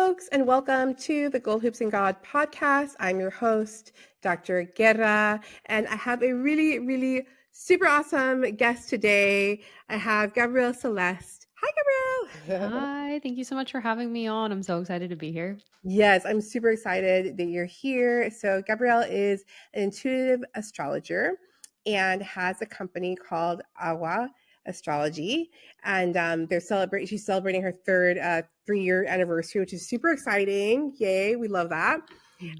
folks, and welcome to the Gold Hoops and God podcast. I'm your host, Dr. Guerra, and I have a really super awesome guest today. I have Gabrielle Celeste. Hi, Gabrielle. Hi, thank you so much for having me on. I'm so excited to be here. Yes, I'm super excited that you're here. So Gabrielle is an intuitive astrologer and has a company called Agua Astrology, and she's celebrating her third 3-year anniversary, which is super exciting. Yay, we love that.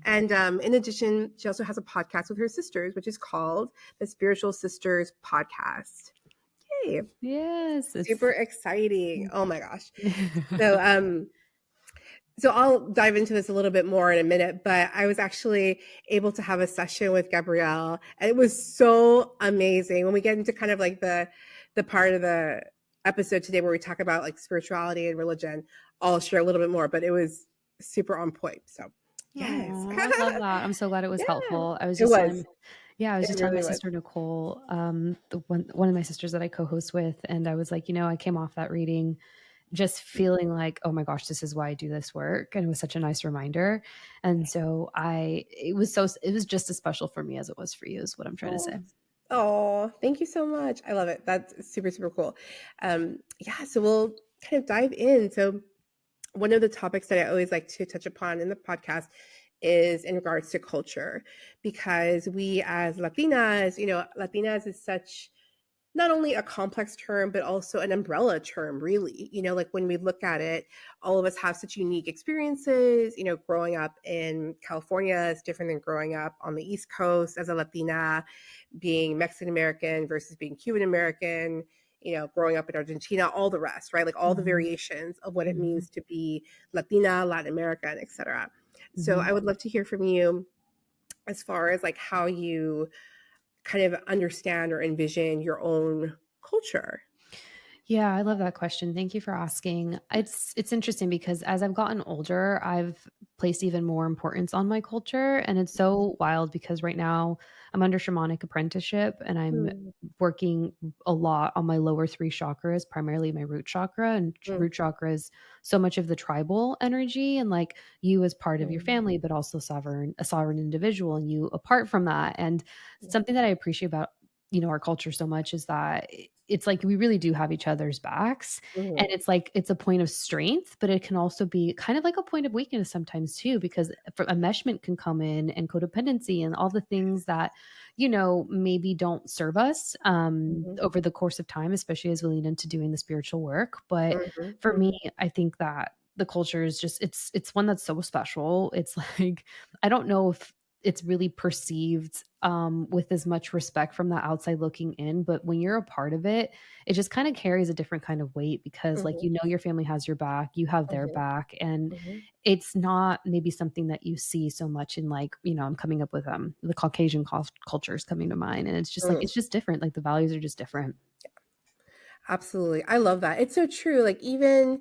And in addition, she also has a podcast with her sisters, which is called the Spiritual Sisters Podcast. Yay. Yes, Super exciting. Oh my gosh. So I'll dive into this a little bit more in a minute, but I was actually able to have a session with Gabrielle, and it was so amazing. When we get into kind of like the part of the episode today where we talk about like spirituality and religion, I'll share a little bit more, but it was super on point. So yes. Aww, I love that. I'm so glad it was helpful. I was It just was. telling my sister Nicole, one of my sisters that I co-host with, and I was like, I came off that reading just feeling like, oh my gosh, this is why I do this work. And it was such a nice reminder. And so it was just as special for me as it was for you, is what I'm trying to say. Oh, thank you so much. I love it. That's super cool. So we'll kind of dive in. So one of the topics that I always like to touch upon in the podcast is in regards to culture, because we as Latinas, Latinas is such not only a complex term, but also an umbrella term, really. Like when we look at it, all of us have such unique experiences. Growing up in California is different than growing up on the East Coast as a Latina, being Mexican American versus being Cuban American, growing up in Argentina, all the rest, right? Like all the variations of what it means to be Latina, Latin American, et cetera. So I would love to hear from you as far as like how you kind of understand or envision your own culture. Yeah, I love that question. Thank you for asking. It's interesting because as I've gotten older, I've placed even more importance on my culture. And it's so wild because right now I'm under shamanic apprenticeship and I'm working a lot on my lower 3 chakras, primarily my root chakra. And root chakra is so much of the tribal energy and like you as part of your family, but also a sovereign individual and you apart from that. And something that I appreciate about our culture so much is that it's like we really do have each other's backs and it's like it's a point of strength, but it can also be kind of like a point of weakness sometimes too, because enmeshment can come in and codependency and all the things that maybe don't serve us over the course of time, especially as we lean into doing the spiritual work. But for me, I think that the culture is just it's one that's so special. It's like I don't know if it's really perceived with as much respect from the outside looking in. But when you're a part of it, it just kind of carries a different kind of weight because like, your family has your back, you have their back. And it's not maybe something that you see so much in like, I'm coming up with the Caucasian culture is coming to mind. And it's just like, it's just different. Like the values are just different. Yeah. Absolutely. I love that. It's so true. Like and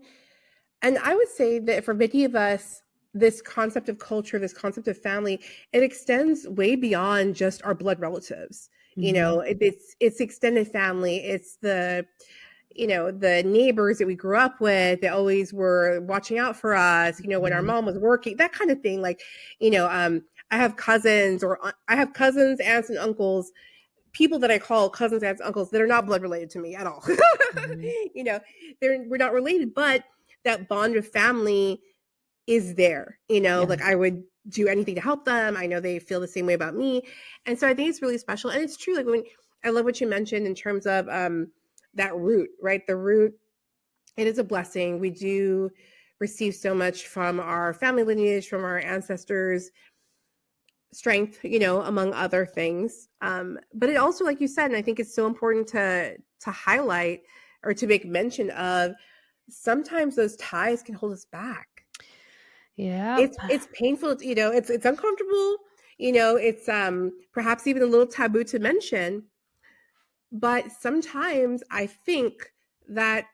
I would say that for many of us, this concept of culture, this concept of family, it extends way beyond just our blood relatives. It's extended family. It's the neighbors that we grew up with that always were watching out for us, when our mom was working, that kind of thing. Like, I have cousins aunts and uncles, people that I call cousins, aunts, uncles that are not blood related to me at all. We're not related, but that bond of family is there, like I would do anything to help them. I know they feel the same way about me. And so I think it's really special. And it's true. Like I love what you mentioned in terms of that root, right? The root, it is a blessing. We do receive so much from our family lineage, from our ancestors, strength, among other things. But it also, like you said, and I think it's so important to highlight or to make mention of, sometimes those ties can hold us back. Yeah. It's painful, it's uncomfortable, it's perhaps even a little taboo to mention. But sometimes I think that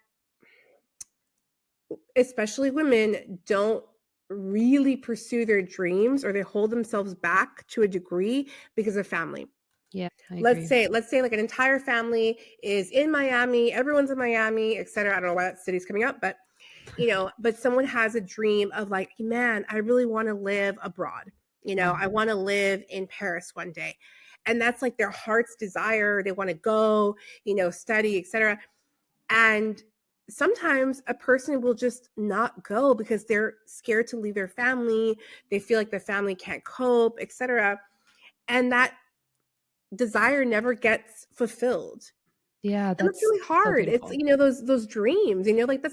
especially women don't really pursue their dreams, or they hold themselves back to a degree because of family. Yeah. Let's say like an entire family is in Miami, everyone's in Miami, etc. I don't know why that city's coming up, but but someone has a dream of like, man, I really want to live abroad. I want to live in Paris one day. And that's like their heart's desire. They want to go, study, etc. And sometimes a person will just not go because they're scared to leave their family. They feel like the family can't cope, etc. And that desire never gets fulfilled. Yeah, And that's that's really so hard. It's, beautiful. those dreams, like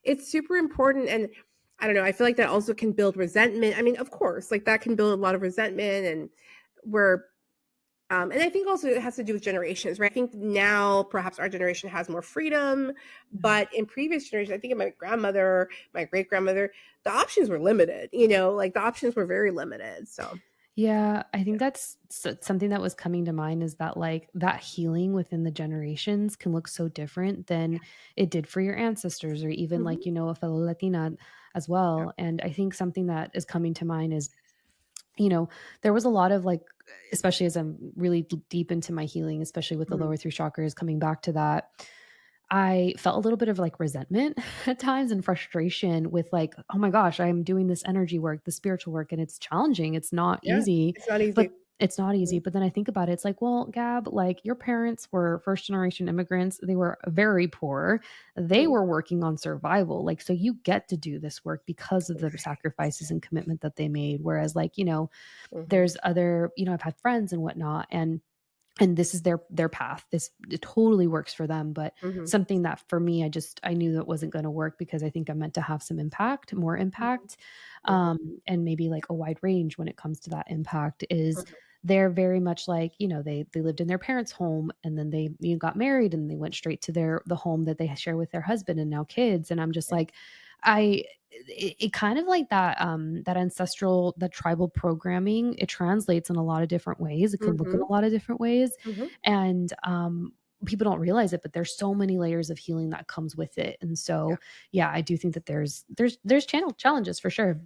it's super important. And I don't know, I feel like that also can build resentment. I mean, of course, like that can build a lot of resentment, and where and I think also it has to do with generations, right? I think now perhaps our generation has more freedom, but in previous generations, I think of my grandmother, my great grandmother, the options were limited, like the options were very limited. So, Yeah, I think that's something that was coming to mind is that like that healing within the generations can look so different than it did for your ancestors or even mhm, like, a fellow Latina as well. And I think something that is coming to mind is, there was a lot of like, especially as I'm really deep into my healing, especially with the mhm, lower three chakras, coming back to that, I felt a little bit of like resentment at times and frustration with like, oh my gosh, I'm doing this energy work, the spiritual work, and it's challenging. It's not yeah, easy, it's not easy. but it's not Mhm, easy. But then I think about it, it's like, well, Gab, like your parents were first generation immigrants. They were very poor. They mhm, were working on survival. Like, so you get to do this work because of the sacrifices and commitment that they made. Whereas, like, mhm, there's other, I've had friends and whatnot, and this is their path. This it totally works for them, but mhm, something that for me, I knew that wasn't going to work because I think I'm meant to have some impact, more mhm, impact, mhm, and maybe like a wide range when it comes to that impact. Is mhm, they're very much like they lived in their parents' home and then they got married and they went straight to the home that they share with their husband and now kids, and I'm just like I it kind of like that ancestral, that tribal programming, it translates in a lot of different ways. It could look in mhm, a lot of different ways. mhm. And people don't realize it, but there's so many layers of healing that comes with it. And Yeah, so yeah, I do think that there's channel challenges for sure.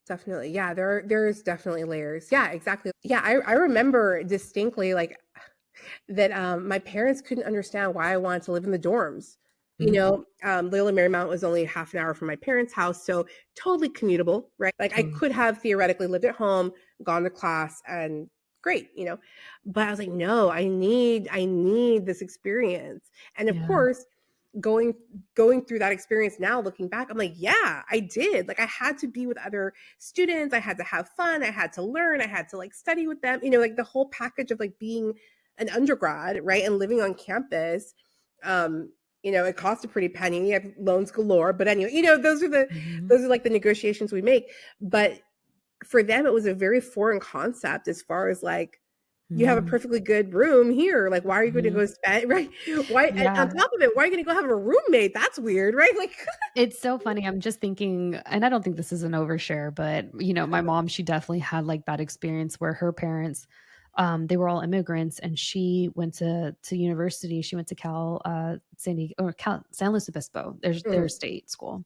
definitely. Yeah, there's definitely layers. Yeah, exactly. Yeah, I remember distinctly like that my parents couldn't understand why I wanted to live in the dorms. Mhm. Loyola Marymount was only half an hour from my parents' house, so totally commutable, right? Like I Totally. could have theoretically lived at home, gone to class, and great. But I was like, no, I need this experience. And of Yeah. course, going going through that experience now, looking back, I'm like, yeah, I did. Like I had to be with other students, I had to have fun, I had to learn, I had to like study with them, like the whole package of like being an undergrad, right? And living on campus. It cost a pretty penny. I have loans galore. But anyway, Mhm. those are like the negotiations we make. But for them, it was a very foreign concept as far as like, you have a Mhm. perfectly good room here. Like, why are you going to Mhm. go spend, right? Why, and on Yeah. top of it, why are you going to go have a roommate? That's weird, right? Like, It's so funny. I'm just thinking, and I don't think this is an overshare, but my mom, she definitely had like that experience where her parents, they were all immigrants, and she went to university. She went to Cal, San Diego, or Cal, San Luis Obispo. There's their mhm. state school,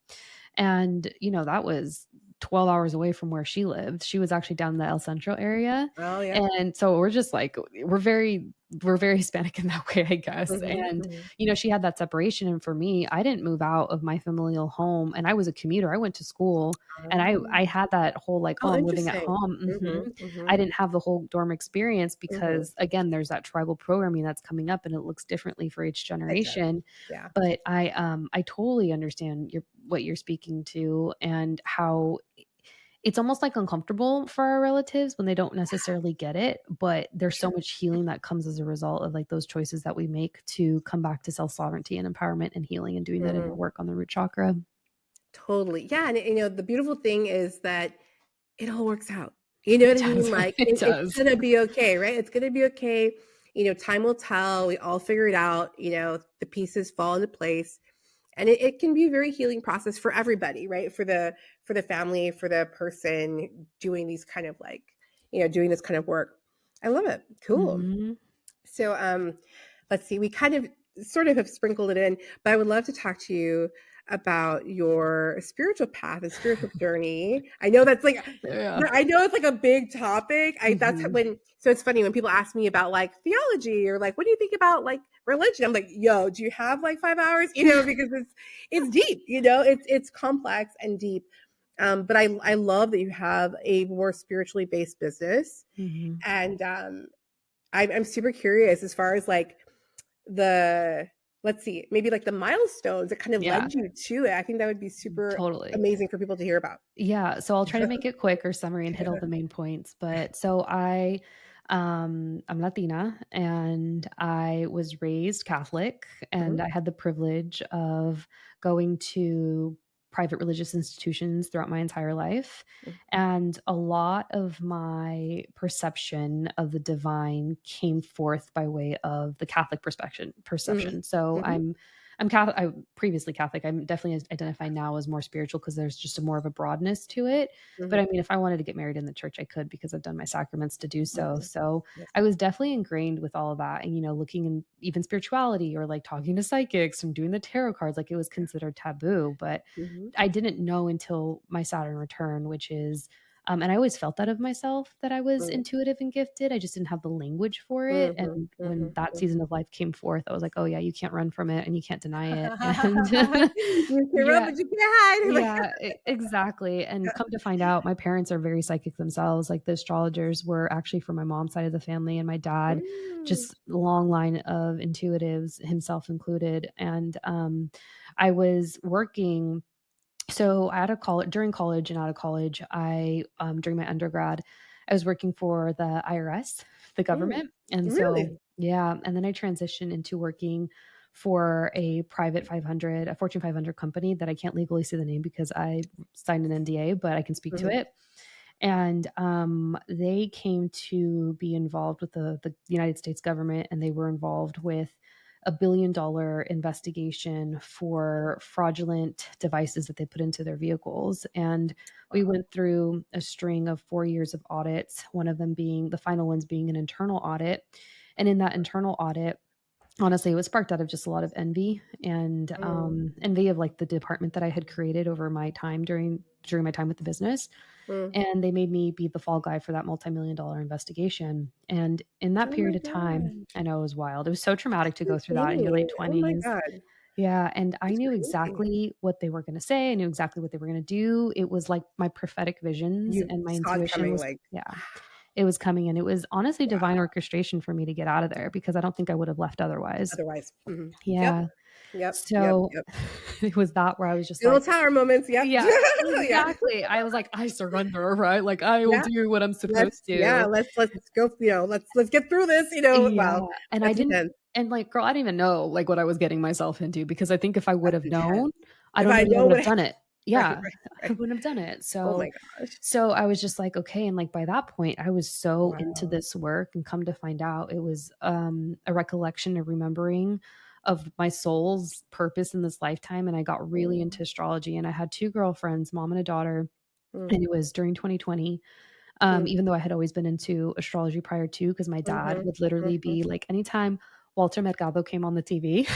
and that was 12 hours away from where she lived. She was actually down in the El Centro area, Oh, yeah. and so we're just like we're very Hispanic in that way, I guess. Hmm, And hmm. she had that separation, and for me, I didn't move out of my familial home, and I was a commuter. I went to school, and I Oh, had that whole like, oh, oh, I'm living at interesting. home. Hmm, hmm, I didn't have the whole dorm experience hmm. because again, there's that tribal programming that's coming up, and it looks differently for each It does. generation. Yeah. But I totally understand what you're speaking to, and how it's almost like uncomfortable for our relatives when they don't necessarily get it, but For there's so sure. much healing that comes as a result of like those choices that we make to come back to self-sovereignty and empowerment and healing and doing that inner Mhm. work on the root chakra. Totally. Yeah, and the beautiful thing is that it all works out. You know It what I mean? does. Like It it's does. gonna be okay, right? It's gonna be okay. Time will tell. We all figure it out. The pieces fall into place, and it can be a very healing process for everybody, right? For the family, for the person doing these kind of like, doing this kind of work. I love it. Cool. Mhm. So let's see. We kind of sort of have sprinkled it in, but I would love to talk to you about your spiritual path and spiritual journey. I know that's like, Yeah. I know it's like a big topic. That's Mhm. when, so it's funny when people ask me about like theology or like, what do you think about like religion? I'm like, yo, do you have like 5 hours? Because it's deep, it's complex and deep. But I love that you have a more spiritually based business. Mhm. And I'm super curious as far as like let's see, maybe like the milestones that kind of Yeah, led you to it. I think that would be super totally. amazing for people to hear about. Yeah, so I'll try to make it quick or summary and hit all the main points. But so I'm Latina and I was raised Catholic and Mhm, I had the privilege of going to private religious institutions throughout my entire life. mhm, And a lot of my perception of the divine came forth by way of the Catholic mhm, perception. So mhm, I'm Catholic. I'm previously Catholic. I'm definitely identify now as more spiritual because there's just a more of a broadness to it. But mhm, I mean, if I wanted to get married in the church, I could because I've done my sacraments to do so. mhm. So Yes. I was definitely ingrained with all of that, and looking in even spirituality or like talking to psychics and doing the tarot cards, like it was considered taboo. But Mhm, I didn't know until my Saturn return, which is and I always felt that of myself that I was mhm, intuitive and gifted. I just didn't have the language for it. mhm, And when mhm, that season mhm. of life came forth, I was like, oh, yeah, you can't run from it and you can't deny it. And You can run, yeah, but you can't hide. Like, yeah, exactly. And come to find out, my parents are very psychic themselves. Like the astrologers were actually from my mom's side of the family, and my dad, mm, just long line of intuitives, himself included. And I was working so out of college, during college and out of college, I during my undergrad, I was working for the IRS, the mm. government, and so Really? yeah, and then I transitioned into working for a private 500, a Fortune 500 company that I can't legally say the name because I signed an NDA, but I can speak to Mhm, it. And they came to be involved with the United States government, and they were involved with $1 billion investigation for fraudulent devices that they put into their vehicles. And we wow. went through a string of 4 years of audits, one of them being the final ones being an internal audit. And in that internal audit, honestly, it was sparked out of just a lot of envy and Mm, envy of like the department that I had created over my time during my time with the business, mm. and they made me be the fall guy for that multi-million dollar investigation. And in that Oh my period of time, god. I know it was wild. It was so traumatic to go through that in your Insane. late Oh my 20s. god. Yeah, and I That's knew crazy. exactly what they were going to say. I knew exactly what they were going to do. It was like my prophetic visions You and my saw it intuition coming was, like, yeah, it was coming. And it was honestly wow, divine orchestration for me to get out of there because I don't think I would have left otherwise. otherwise. Mhm. Yep, Yeah. yep, yep, So yep. it was that where I was just Little like, tower moments, yep. yeah, Yeah. exactly. I was like, "I surrender, right? Like, I will Yeah, do what I'm supposed to." let's go, let's get through this, Yeah, wow, and I that's didn't intense. and, like, girl, I didn't even know, like, what I was getting myself into because I think if I would That's have intense. known, I If don't I know that I know would what have done it. right, Yeah, right, I right. wouldn't have done it. Oh So my gosh. so I was just like, "Okay," and, like, by that point, I was so into Wow. this work and come to find out it was, a recollection, a remembering of my soul's purpose in this lifetime, and I got really Mm, into astrology, and I had 2 girlfriends, mom and a daughter, mm, and it was during 2020. mm, Even though I had always been into astrology prior to, because my dad mhm, would literally mhm. be like, anytime Walter Mercado came on the TV,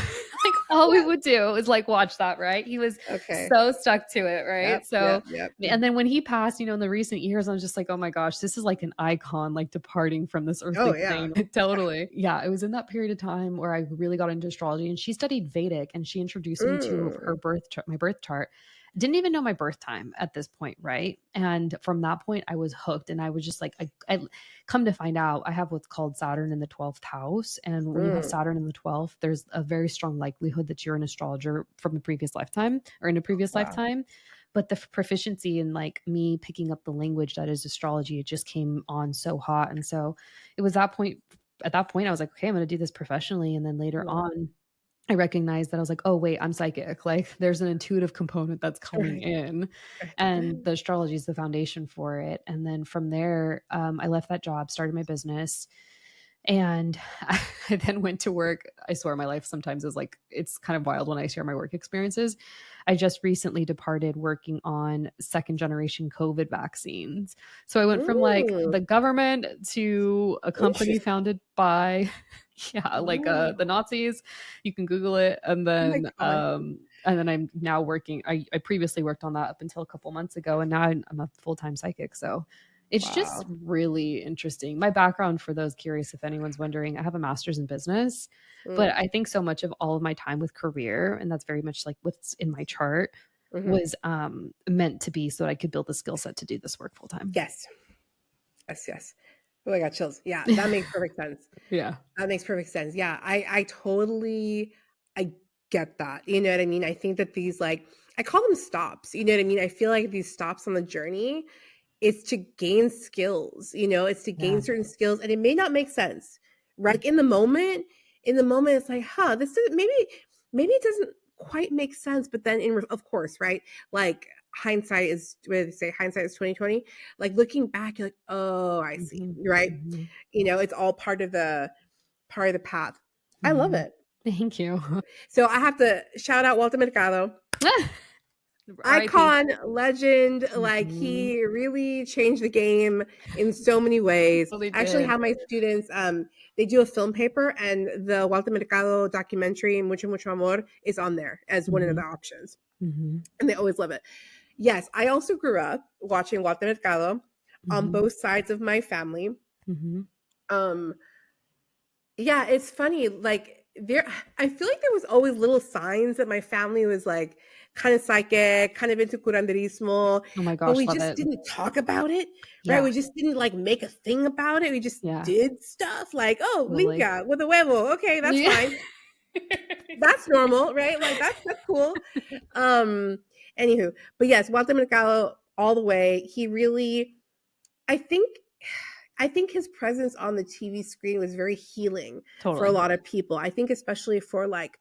like all we would do was like watch that, right? He was Okay. so stuck to it, right? Yep, yep, So, yep. and then when he passed, in the recent years, I was just like, oh my gosh, this is like an icon, like departing from this Oh, earthly yeah. plane. Totally. Yeah. It was in that period of time where I really got into astrology, and she studied Vedic and she introduced me to her Mm, my birth chart. Didn't even know my birth time at this point, right? And from that point, I was hooked, and I was just like, I come to find out, I have what's called Saturn in the 12th house, and when you have mm. Saturn in the 12th, there's a very strong likelihood that you're an astrologer from a previous lifetime or in a previous Wow. lifetime. But the proficiency in like me picking up the language that is astrology, it just came on so hot, and so it was that point. At that point, I was like, okay, I'm going to do this professionally, and then later Wow. on I recognized that I was like, "Oh, wait, I'm psychic." Like, there's an intuitive component that's coming Right, in, right. and the astrology is the foundation for it. And then from there, I left that job, started my business, And I then went to work. I swear my life sometimes is like, it's kind of wild when I share my work experiences. I just recently departed working on second generation COVID vaccines. So I went from like Mm, the government to a company interesting. founded by, yeah, like the Oh, Nazis. You can Google it. oh my God. And then I'm now working. I previously worked on that up until a couple months ago, and now I'm a full time psychic. So it's just Wow. really interesting. My background, for those curious, if anyone's wondering, I have a master's in business, but Mm, I think so much of all of my time with career, and that's very much like what's in my chart, hmm. was meant to be so that I could build the skill set to do this work full time. Yes. Yes. Yes. Oh, I got chills. Yeah, that makes perfect sense. Yeah. That makes perfect sense. Yeah, I totally I get that. You know what I mean? I think that these like I call them stops. You know what I mean? I feel like these stops on the journey is to gain skills, you know, it's to gain Yeah. certain skills and it may not make sense. Right? Like in the moment it's like, huh, this is maybe it doesn't quite make sense, but then of course, right? Like hindsight is what do they say? Hindsight is 2020. Like looking back, you're like, oh, I see. Hmm. Right? Hmm. You know, it's all part of the path. I love Hmm. it. Thank you. So I have to shout out Walter Mercado. R.I.P. Icon, legend, like Hmm. he really changed the game in so many ways. So they I actually did. have my students, they do a film paper and the Walter Mercado documentary, Mucho Mucho Amor, is on there as one of Hmm. the options. Hmm. And they always love it. Yes, I also grew up watching Walter Mercado on Hmm. both sides of my family. Hmm. Um, Yeah, it's funny, like, I feel like there was always little signs that my family was, like, kinda psychic, kind of into curanderismo, Oh my but gosh, we love just it. didn't talk about it, right? Yeah. We just didn't, like, make a thing about it, we just Yeah. did stuff like, "Oh, Totally. limpia with a huevo, okay, that's Yeah. fine. That's normal, right? Like, that's cool." Um, Anywho, but yes, Walter Mercado all the way, he really I think I think his presence on the TV screen was very healing for a Totally. lot of people. I think especially for like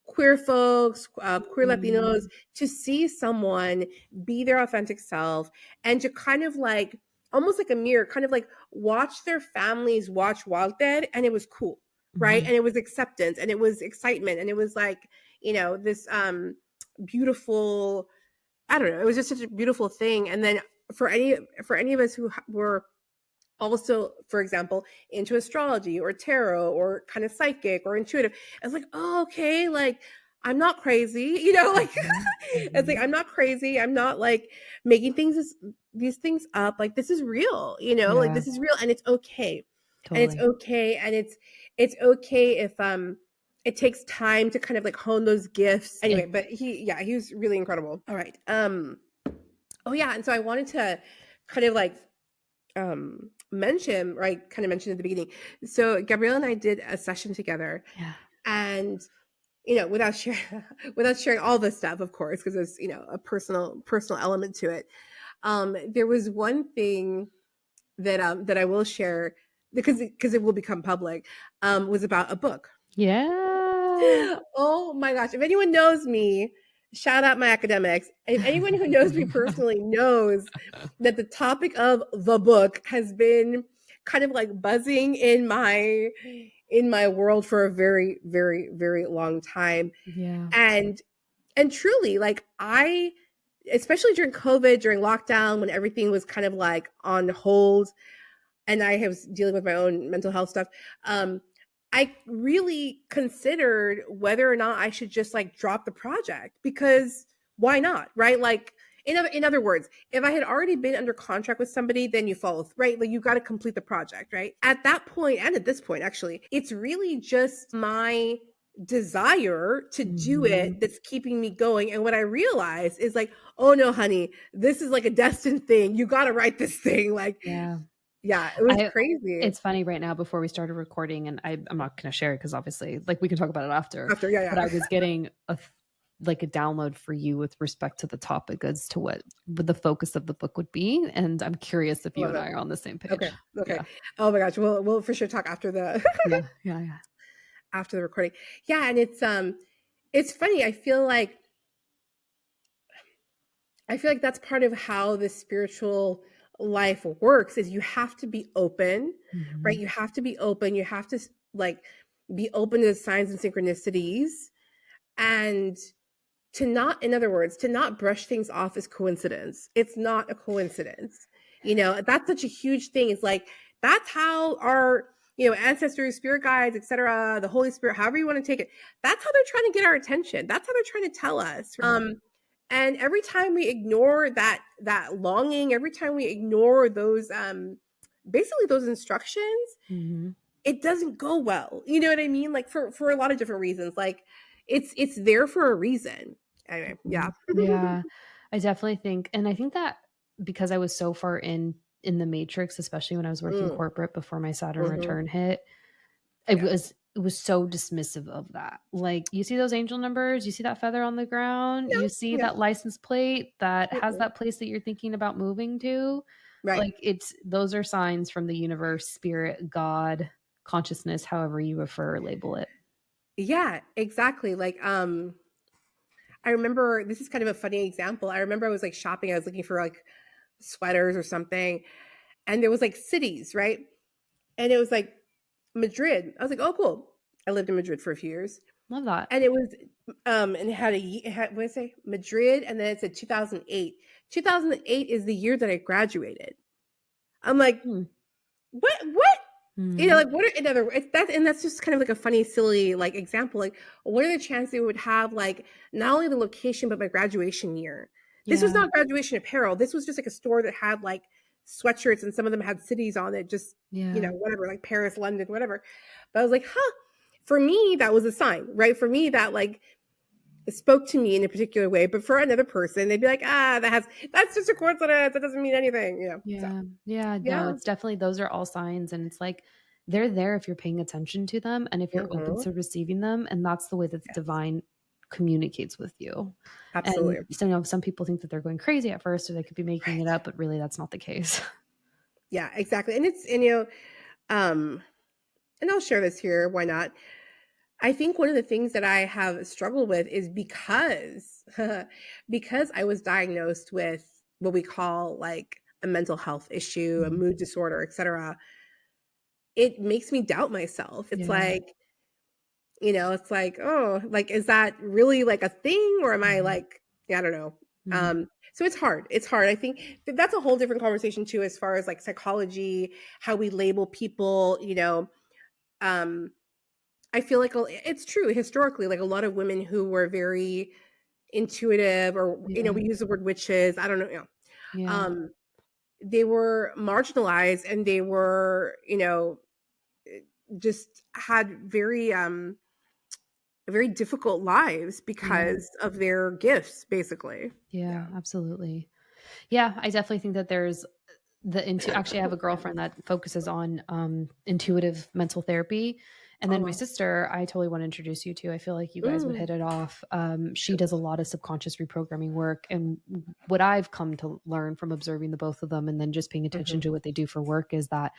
queer folks, queer Latinos, Mhm. to see someone be their authentic self and to kind of like almost like a mirror, kind of like watch their families watch Walter, and it was cool, right? Mhm. And it was acceptance and it was excitement and it was like, you know, this beautiful, I don't know, it was just such a beautiful thing. And then for any of us who were also, for example, into astrology or tarot or kind of psychic or intuitive. It's like, oh, okay, like I'm not crazy, you know, like Mhm. it's like Mhm. I'm not crazy. I'm not like making these things up. Like this is real, you know, like Yeah, this is real and it's okay. And it's totally. okay. And it's okay if it takes time to kind of like hone those gifts. It Anyway, but he was really incredible. All right. Oh yeah, and so I wanted to kind of like mention, right? Kind of mentioned at the beginning. So Gabrielle and I did a session together, yeah. and you know, without sharing without sharing all this stuff, of course, because there's you know a personal element to it. There was one thing that I will share because it will become public. Was about a book. Yeah. Oh my gosh. If anyone knows me, shout out my academics. If anyone who knows me personally knows that the topic of the book has been kind of like buzzing in my world for a very, very, very long time. Yeah. And truly, like I especially during COVID, during lockdown, when everything was kind of like on hold, and I was dealing with my own mental health stuff. I really considered whether or not I should just like drop the project because why not, right? Like in other words, if I had already been under contract with somebody, then you follow, right? Like you got to complete the project, right? At that point, and at this point, actually, it's really just my desire to do Mhm. it that's keeping me going. And what I realized is like, oh no, honey, this is like a destined thing. You got to write this thing. Like, Yeah. yeah, it was I crazy. It's funny right now before we started recording, and I'm not gonna share it because obviously, like, we can talk about it after, After, yeah, but I yeah. was getting like a download for you with respect to the topic as to what the focus of the book would be, and I'm curious if you Love and it. I are on the same page. Okay, okay. Yeah. Oh my gosh, we'll for sure talk after the Yeah. Yeah, yeah. after the recording. Yeah, and it's funny. I feel like that's part of how the spiritual life works is you have to be open, right? Mhm. You have to be open. You have to like be open to the signs and synchronicities, and to not, in other words, to not brush things off as coincidence. It's not a coincidence. That's such a huge thing. It's like, that's how our, ancestors, spirit guides, etc., the Holy Spirit, however you want to take it, that's how they're trying to get our attention. That's how they're trying to tell us. And every time we ignore that longing, every time we ignore those basically those instructions, Mhm. it doesn't go well. You know what I mean? Like, for a lot of different reasons. Like, it's there for a reason. Anyway, yeah. Mhm. Yeah. I definitely think, and I think that because I was so far in the matrix, especially when I was working Mm, corporate before my Saturn mhm. return hit, Yeah. it was so dismissive of that. Like, you see those angel numbers, you see that feather on the ground, No, you see yeah. that license plate that has Mm-mm. that place that you're thinking about moving to. Right. Like, those are signs from the universe, spirit, God, consciousness, however you refer or label it. Yeah, exactly. Like, I remember, this is kind of a funny example. I remember I was like shopping, I was looking for like sweaters or something, and there was like cities, right? And it was like Madrid. I was like, oh, cool. I lived in Madrid for a few years. Love that. And it was, and it had, what did I say? Madrid, and then it said 2008. 2008 is the year that I graduated. I'm like, Hmm. what? Mhm. Like, what are, in other words, that's just kind of like a funny, silly, like, example. Like, what are the chances we would have, like, not only the location, but my graduation year? This was Yeah. not graduation apparel. This was just like a store that had like sweatshirts, and some of them had cities on it, just, Yeah. whatever, like Paris, London, whatever. But I was like, huh. For me, that was a sign, right? For me, that, like, it spoke to me in a particular way. But for another person, they'd be like, that's just a coincidence. That doesn't mean anything. So, Yeah. Yeah. No, yeah. it's definitely, those are all signs. And it's like, they're there if you're paying attention to them and if you're open Hmm. to receiving them. And that's the way that the Yes, divine communicates with you. And absolutely. so, some people think that they're going crazy at first, or they could be making it Right. up, but really that's not the case. Yeah, exactly. Um, and I'll share this here. Why not? I think one of the things that I have struggled with is because because I was diagnosed with what we call like a mental health issue, a Mhm. mood disorder, etc. It makes me doubt myself. It's Yeah. like, it's like, oh, like, is that really like a thing, or am I Mhm. like, yeah, I don't know. Mhm. So it's hard. It's hard. I think that's a whole different conversation too, as far as like psychology, how we label people. Um, I feel like it's true historically. Like, a lot of women who were very intuitive, or Yeah. we use the word witches. I don't know. Yeah. Um, they were marginalized, and they were, just had very difficult lives Yeah. because of their gifts, basically. Yeah. Yeah. Absolutely. Yeah. I definitely think that there's actually, I have a girlfriend that focuses on intuitive mental therapy. And then my Oh. sister, I totally want to introduce you to. I feel like you guys would Mm. hit it off. She does a lot of subconscious reprogramming work. And what I've come to learn from observing the both of them and then just paying attention Mhm. to what they do for work is that,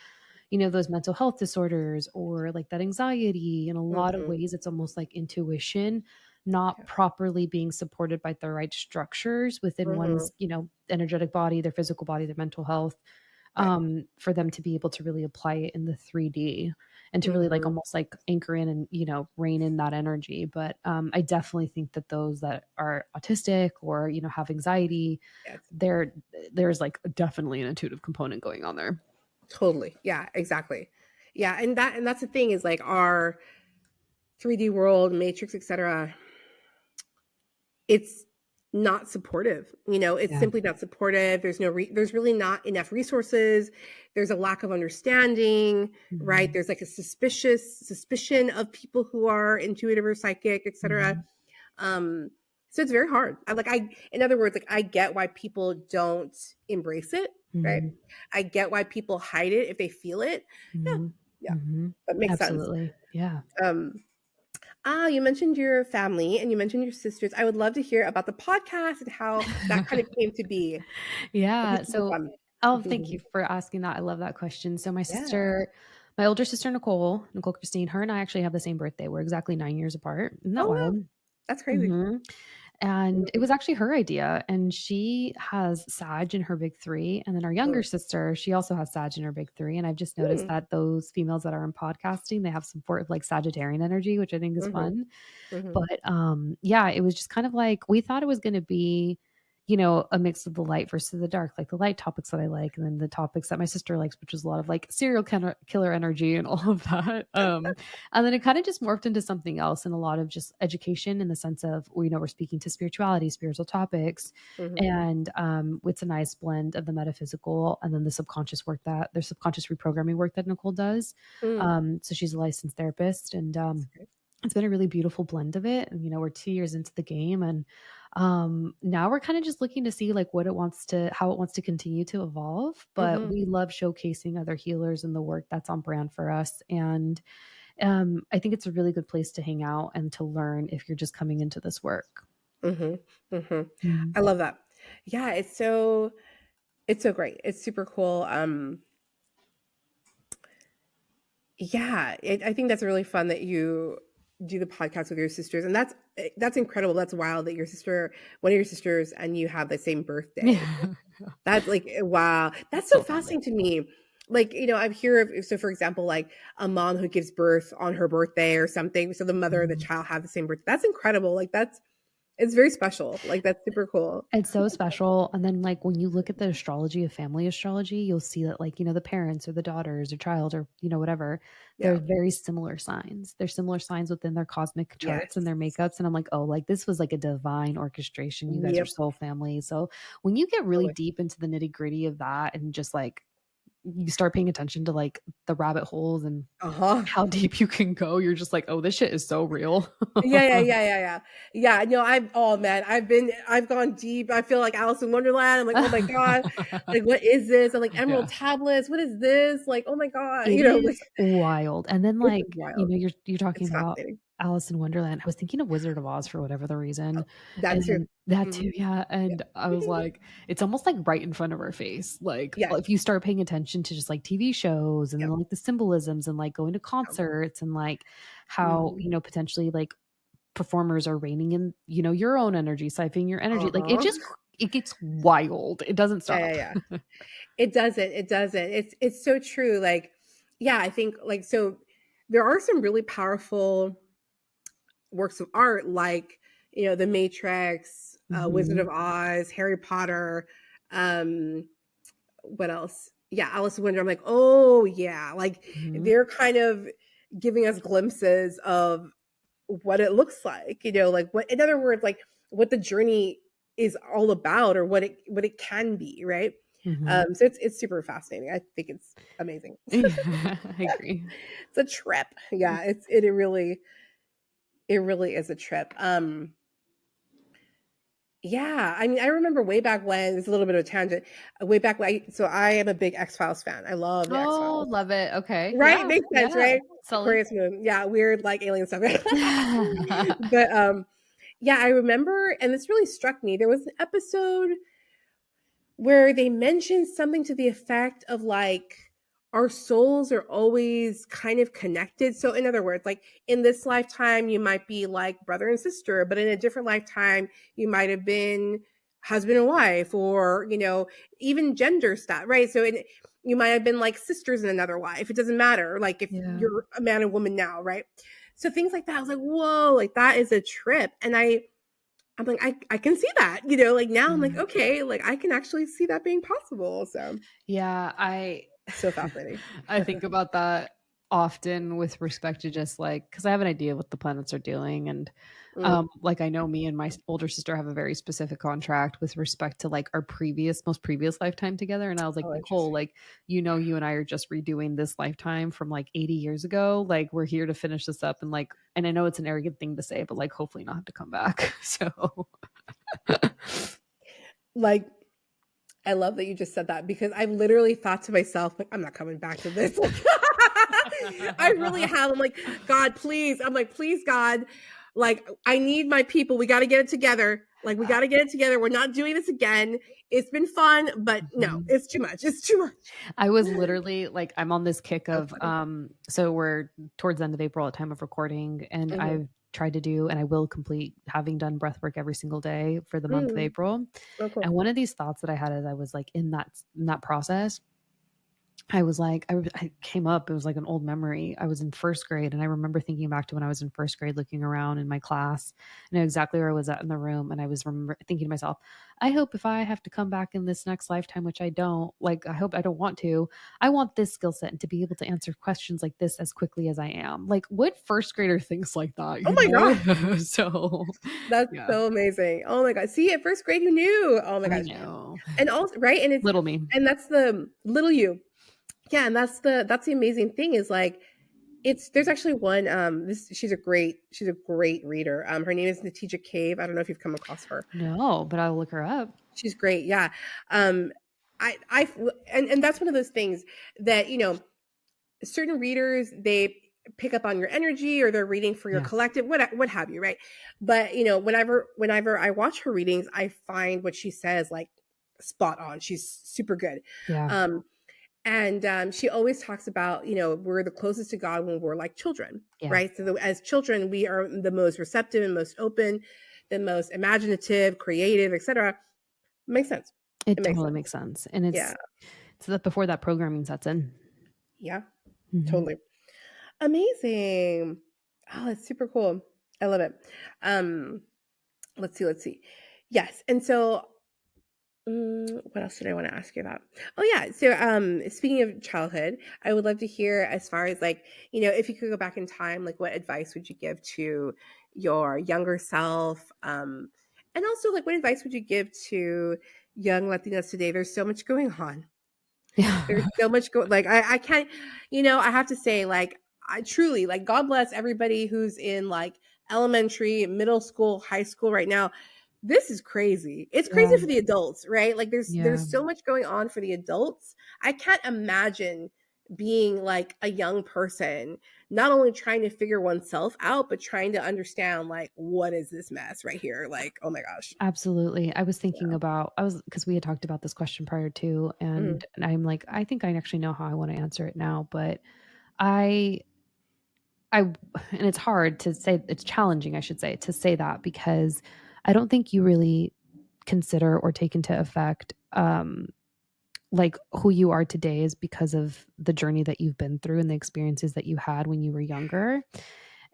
those mental health disorders or like that anxiety, in a lot of Mhm. ways, it's almost like intuition not Yeah. properly being supported by the right structures within Mhm. one's, energetic body, their physical body, their mental health, Right. for them to be able to really apply it in the 3D and to really like Mhm. almost like anchor in and, rein in that energy. But I definitely think that those that are autistic or, have anxiety, Yes. there's like definitely an intuitive component going on there. Totally. Yeah, exactly. Yeah, and that's the thing, is like our 3D world, Matrix, etc. It's not supportive. It's Yeah. simply not supportive. There's really not enough resources. There's a lack of understanding, right? Mhm. There's like a suspicion of people who are intuitive or psychic, etc. Mhm. Um, so it's very hard. In other words, like, I get why people don't embrace it, right? Mhm. I get why people hide it if they feel it. Yeah, Mhm. yeah, Mhm. that makes sense. Absolutely. Yeah. Um, you mentioned your family and you mentioned your sisters. I would love to hear about the podcast and how that kind of came to be. That'd Yeah. be super So, fun. oh, thank you for asking that. I love that question. So, Yeah. my older sister, Nicole Christine, her and I actually have the same birthday. We're exactly 9 years apart. Isn't that Oh, wow. wild? That's crazy. hmm And it Mhm. was actually her idea. And she has Sag in her big three. And then our younger Mm. sister, she also has Sag in her big three. And I've just noticed Mm. that those females that are in podcasting, they have some sort of like Sagittarian energy, which I think is Mhm. fun. Mhm. But, yeah, it was just kind of like we thought it was gonna be, a mix of the light versus the dark, like the light topics that I like, and then the topics that my sister likes, which is a lot of like serial killer energy and all of that. And then it kind of just morphed into something else and a lot of just education in the sense of, we're speaking to spirituality, spiritual topics, Mhm. and it's a nice blend of the metaphysical and then the subconscious work that there's subconscious reprogramming work that Nicole does. Mm. So she's a licensed therapist, and That's great. it's been a really beautiful blend of it. And, we're 2 years into the game, and now we're kind of just looking to see like how it wants to continue to evolve. But Mhm. we love showcasing other healers and the work that's on brand for us. And I think it's a really good place to hang out and to learn if you're just coming into this work. Mhm. Mhm. Mhm. I love that. Yeah, it's so great. It's super cool. Yeah, I think that's really fun that you do the podcast with your sisters, and that's incredible. That's wild that one of your sisters, and you have the same birthday. Yeah. That's like, wow, that's It's so so fun. fascinating to me. Like, I've heard of, so for example, like a mom who gives birth on her birthday or something, so the mother and the Mhm. child have the same birthday. That's incredible. Like it's very special. Like that's super cool. It's so special, and then, like, when you look at the astrology of family astrology, you'll see that, like, the parents or the daughters or child or, whatever, they're Yeah. very similar signs. They're similar signs within their cosmic charts and Yes. their makeups, and I'm like, "Oh, like, this was, like, a divine orchestration. You guys are Yep. soul family." So, when you get really Totally. deep into the nitty-gritty of that and just, like, you start paying attention to, like, the rabbit holes and Uh-huh. how deep you can go, you're just like, "Oh, this shit is so real." Yeah, yeah, yeah, yeah, yeah. Yeah, no, oh man, I've gone deep. I feel like Alice in Wonderland. I'm like, oh my God, like what is this? I'm like Emerald Yeah. Tablets, what is this? Like, oh my God, It like is wild, and then, it's like, wild. you're talking It's about fascinating. Alice in Wonderland. I was thinking of Wizard of Oz for whatever the reason, That too. and that Mhm. too, yeah, Yeah. and I was like, it's almost, like, right in front of our face, like, Yes. if you start paying attention to just, like, TV shows and then, Yep. like, the symbolisms and, like, going to Yep. concerts and, like, how, Mhm. potentially, like, performers are reigning in, your own energy, siphoning your energy, like, Uh-huh. it gets wild. It doesn't Yeah, yeah, stop. yeah. It doesn't. It doesn't. It's so true. Like, yeah, I think like so there are some really powerful works of art like The Matrix, Wizard Mhm, of Oz, Harry Potter, um what else, yeah, Alice in Wonder. I'm like, oh yeah, like mhm, they're kind of giving us glimpses of what it looks like, like what, in other words, like what the journey is all about, or what it can be, right? mhm. So it's super fascinating. I think it's amazing. Yeah, I agree. It's a trip. Yeah, it really is a trip. Yeah, I mean, I remember way back when, it's a little bit of a tangent. Way back when, so I am a big X-Files fan. I love the Oh, X-Files. love it. Okay. Right? Yeah. Makes sense, Yeah. right? Sully. Aquarius moon. Yeah, weird like alien stuff. But yeah, I remember, and this really struck me. There was an episode where they mentioned something to the effect of like our souls are always kind of connected. So in other words, like in this lifetime you might be like brother and sister, but in a different lifetime you might have been husband and wife, or even gender stuff, right? So you might have been like sisters in another life. It doesn't matter, like if Yeah. you're a man and woman now, right? So things like that, I was like, whoa, like that is a trip. And I'm like, I can see that, like now I'm like, Mhm. okay, like I can actually see that being possible. So Yeah, so fascinating. I think about that often with respect to just like because I have an idea what the planets are doing, and Mm. like I know me and my older sister have a very specific contract with respect to like our most previous lifetime together, and I was like, Oh, Nicole, interesting. like you and I are just redoing this lifetime from like 80 years ago. Like we're here to finish this up, and like, and I know it's an arrogant thing to say, but like hopefully not have to come back. So Like, I love that you just said that, because I've literally thought to myself, like, I'm not coming back to this. Like, I really have. I'm like, God, please. I'm like, please, God, like, I need my people. We got to get it together. Like, we got to get it together. We're not doing this again. It's been fun, but no, Mhm. it's too much. It's too much. I was literally I'm on this kick So of funny. so we're towards the end of April at time of recording, and Mhm. tried to do, and I will complete, having done breath work every single day for the month of Mm. April. Oh, And cool. one of these thoughts that I had as I was like in that process, I was like, I came up, it was like an old memory. I was in first grade, and I remember thinking back to when I was in first grade, looking around in my class, and know exactly where I was at in the room. And I was remember thinking to myself, I hope if I have to come back in this next lifetime, which I don't, like, I hope I don't want to, I want this skill set and to be able to answer questions like this as quickly as I am. Like, what first grader thinks like that, Oh you my gosh. know? So, That's yeah, so amazing. Oh my god. See, at first grade you knew. Oh my I gosh. know. And also, right? And it's Little me. and that's the little you. Yeah, and that's the amazing thing is like it's there's actually one this she's a great reader. Her name is Natija Cave. I don't know if you've come across her. No, but I'll look her up. She's great. Yeah. Um I and that's one of those things that, certain readers they pick up on your energy or they're reading for your Yeah. collective what have you, right? But, whenever I watch her readings, I find what she says like spot on. She's super good. Yeah. Um and she always talks about, we're the closest to God when we're like children, Yeah. right? So as children, we are the most receptive and most open, the most imaginative, creative, etc. Makes sense. It It makes totally sense. makes sense, and Yeah. it's that before that programming sets in. Yeah. Mhm. Totally. Amazing. Oh, it's super cool. I love it. Um, let's see. Yes. And so what else did I want to ask you about? Oh yeah. So speaking of childhood, I would love to hear as far as like, if you could go back in time, like what advice would you give to your younger self? And also like what advice would you give to young Latinas today? There's so much going on. There's Yeah. so much like I can't, I have to say like I truly like God bless everybody who's in like elementary, middle school, high school right now. This is crazy. It's crazy Yeah. for the adults, right? Like Yeah. there's so much going on for the adults. I can't imagine being like a young person not only trying to figure oneself out but trying to understand like what is this mess right here? Like, oh my gosh. Absolutely. I was thinking Yeah. about I was because we had talked about this question prior to, Mhm. and I'm like, I think I actually know how I wanna answer it now, but I I and it's hard to say, it's challenging, I should say, to say that because I don't think you really consider or take into effect, like, who you are today is because of the journey that you've been through and the experiences that you had when you were younger.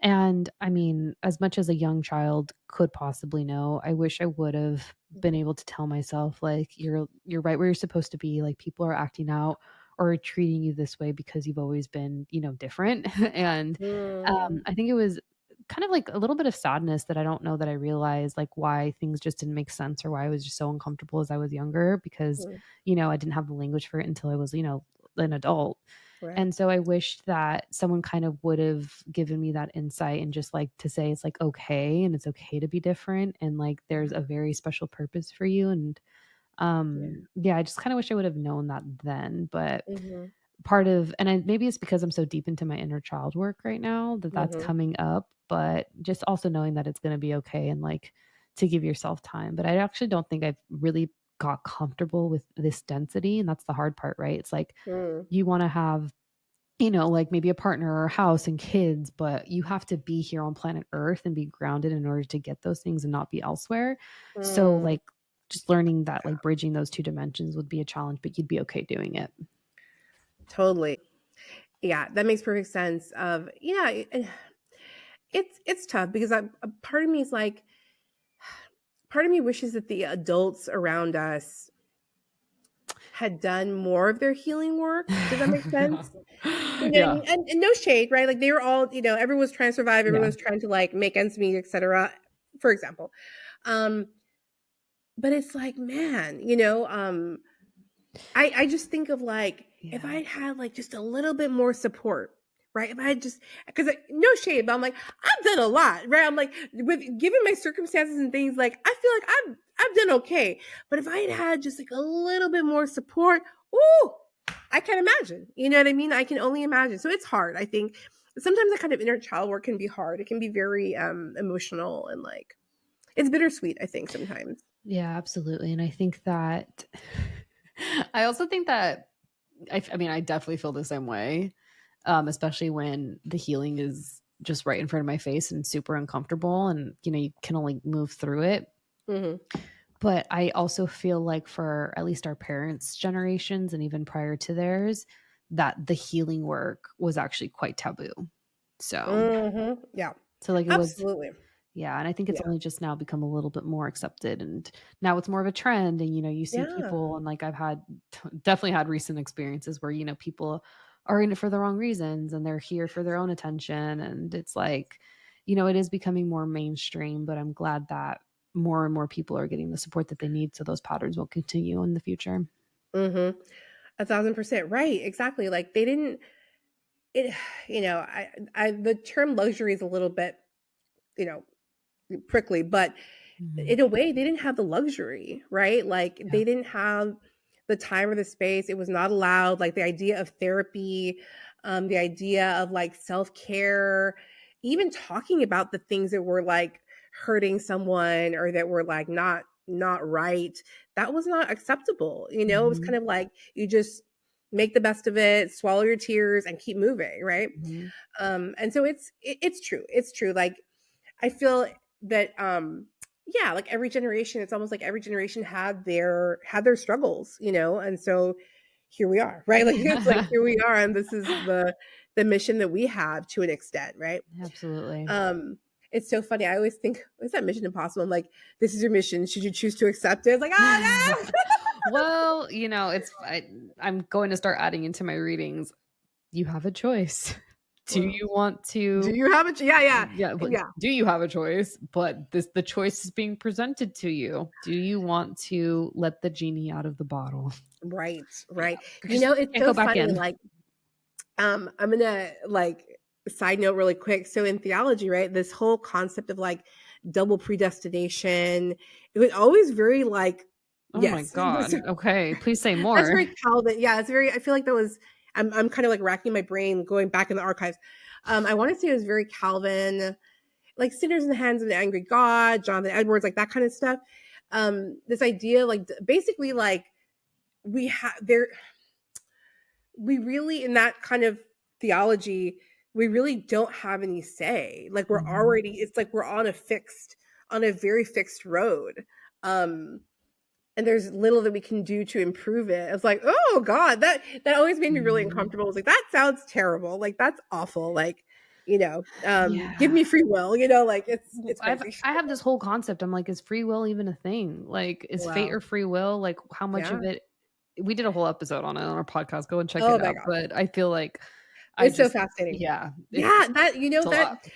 And I mean, as much as a young child could possibly know, I wish I would have been able to tell myself, like, you're right where you're supposed to be. Like, people are acting out or treating you this way because you've always been, different. And Mm, I think it was kind of like a little bit of sadness that I don't know that I realized, like, why things just didn't make sense or why I was just so uncomfortable as I was younger because, mm, I didn't have the language for it until I was, an adult. right. And so I wish that someone kind of would have given me that insight and just like to say it's like okay and it's okay to be different and like there's a very special purpose for you. And Yeah. yeah, I just kind of wish I would have known that then. But Mhm. part of and I maybe it's because I'm so deep into my inner child work right now that that's Mhm. coming up, but just also knowing that it's going to be okay and like to give yourself time. But I actually don't think I've really got comfortable with this density, and that's the hard part, right? It's like Mm, you want to have, like maybe a partner or a house and kids, but you have to be here on planet Earth and be grounded in order to get those things and not be elsewhere. So mm, like just learning that like bridging those two dimensions would be a challenge, but you'd be okay doing it. totally. Yeah, that makes perfect sense. It's tough because a part of me is like, part of me wishes that the adults around us had done more of their healing work. Does that make sense? You know what I Yeah. mean? And no shade, right? Like they were all, everyone's trying to survive, Yeah. everyone's trying to like make ends meet, etc. For example, um, but it's like, man, I just think of like if I Yeah. had had like just a little bit more support, right? If I had just because no shade, but I'm like I've done a lot, right? I'm like with given my circumstances and things, like I feel like I've done okay. But if I had had just like a little bit more support, ooh, I can't imagine. You know what I mean? I can only imagine. So it's hard. I think sometimes that kind of inner child work can be hard. It can be very emotional and like it's bittersweet. I think sometimes. Yeah, absolutely. And I think that I also think that I mean, I definitely feel the same way, especially when the healing is just right in front of my face and super uncomfortable, and you can only move through it. Mm-hmm. But I also feel like for at least our parents' generations and even prior to theirs, that the healing work was actually quite taboo. So, Mm-hmm. Yeah, like it was, absolutely. yeah. And I think it's Yeah. only just now become a little bit more accepted. And now it's more of a trend. And, you see Yeah. people, and like I've had definitely had recent experiences where, people are in it for the wrong reasons and they're here for their own attention. And it's like, it is becoming more mainstream, but I'm glad that more and more people are getting the support that they need. So those patterns will continue in the future. Mm-hmm. 1,000% right. Exactly. Like they didn't it I the term luxury is a little bit, you know, prickly, but Mhm. in a way they didn't have the luxury, right? Like Yeah. they didn't have the time or the space. It was not allowed. Like the idea of therapy, the idea of like self-care, even talking about the things that were like hurting someone or that were like not right, that was not acceptable. It was Mhm. kind of like you just make the best of it, swallow your tears and keep moving, right? Mhm. And so it's true. It's true. Like I feel that yeah, like every generation, it's almost like every generation had their struggles, and so here we are, right? Like it's like here we are, and this is the mission that we have to an extent, right? Absolutely. Um it's so funny. I always think, what's that Mission Impossible? I'm like, this is your mission. Should you choose to accept it? It's like, oh no. Well, I'm going to start adding into my readings. You have a choice. Do Well, you want do to you have it? Yeah, yeah. Yeah, but Yeah. do you have a choice? But the choice is being presented to you. Do you want to let the genie out of the bottle? Right, Yeah, right. because you It's can't so go back funny, in. like I'm gonna like side note really quick. So in theology, right, this whole concept of like double predestination, it was always very like, Oh my yes, god. Okay, please say that's more. very Calvin. Yeah, it's very. I feel like that was. I'm kind of like racking my brain, going back in the archives. I want to say it was very Calvin, like sinners in the hands of the angry God, Jonathan Edwards, like that kind of stuff. This idea, like basically, like we have there we really, in that kind of theology, we really don't have any say. Like we're Mhm. already, it's like we're on a very fixed road. Um, and there's little that we can do to improve it. It's like, oh God, that always made me really Mhm. uncomfortable. It's like, that sounds terrible. Like that's awful. Like, give Yeah. me free will, like it's crazy. I have this whole concept. I'm like, is free will even a thing? Like, is fate Wow. or free will? Like, how much Yeah. of it? We did a whole episode on it on our podcast. Go and check Oh it my out. God. But I feel like I It's so just, fascinating. yeah, Yeah, it's a that lot.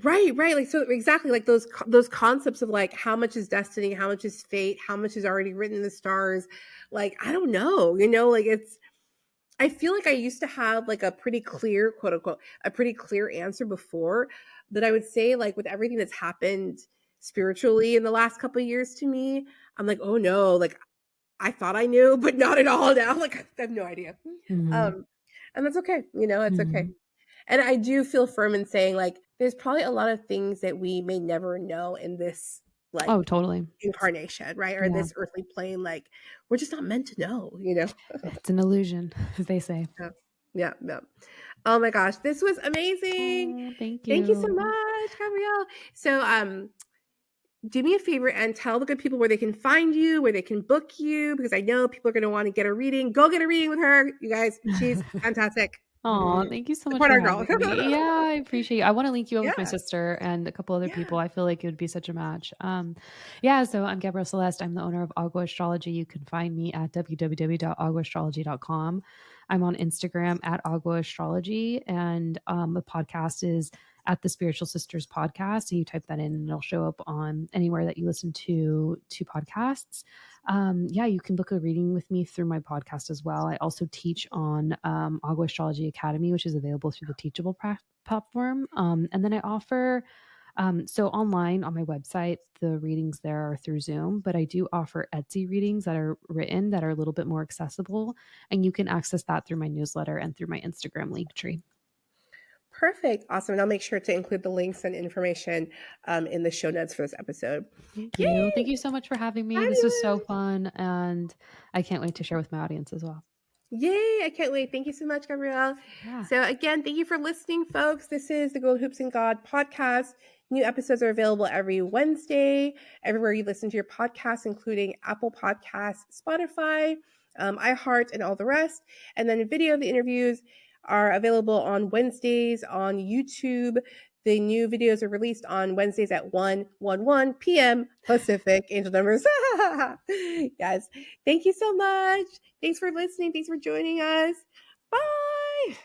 right, right. Like so exactly like those concepts of like how much is destiny, how much is fate, how much is already written in the stars. Like I don't know, like it's I feel like I used to have like a pretty clear, quote unquote, a pretty clear answer before, that I would say like with everything that's happened spiritually in the last couple of years to me, I'm like, "Oh no, like I thought I knew, but not at all now." Like I have no idea. Mhm. Um and that's okay, it's okay. Mhm. And I do feel firm in saying like there's probably a lot of things that we may never know in this like Oh, totally. incarnation, right? Or Yeah. this earthly plane. Like we're just not meant to know. It's an illusion, as they say. Yeah. Yeah. Yeah. Oh my gosh, this was amazing. Oh, thank Thank you so you. much, Gabrielle. So do me a favor and tell the good people where they can find you, where they can book you, because I know people are gonna want to get a reading. Go get a reading with her, you guys. She's fantastic. Aw, thank you so much Support for our girl. having me. Yeah, I appreciate you. I wanna link you up with my Yeah. sister and a couple other Yeah. people. I feel like it would be such a match. Yeah, so I'm Gabrielle Celeste. I'm the owner of Agua Astrology. You can find me at www.aguaastrology.com. I'm on Instagram at Agua Astrology, and the podcast is at the Spiritual Sisters Podcast. And you type that in, and it'll show up on anywhere that you listen to podcasts. Yeah, you can book a reading with me through my podcast as well. I also teach on Agua Astrology Academy, which is available through the Teachable platform. And then I offer, so online on my website, the readings there are through Zoom, but I do offer Etsy readings that are written that are a little bit more accessible. And you can access that through my newsletter and through my Instagram link tree. Perfect. Awesome. And I'll make sure to include the links and information in the show notes for this episode. Thank you. Yay! Thank you so much for having me. This was so Fabulous. fun. And I can't wait to share with my audience as well. Yay! I can't wait. Thank you so much, Gabrielle. Yeah. So again, thank you for listening, folks. This is the Gold Hoops and God podcast. New episodes are available every Wednesday, everywhere you listen to your podcasts, including Apple Podcasts, Spotify, iHeart, and all the rest. And then a video of the interviews are available on Wednesdays on YouTube. The new videos are released on Wednesdays at 1:11 p.m. Pacific. Angel numbers. Yes. Thank you so much. Thanks for listening. Thanks for joining us. Bye.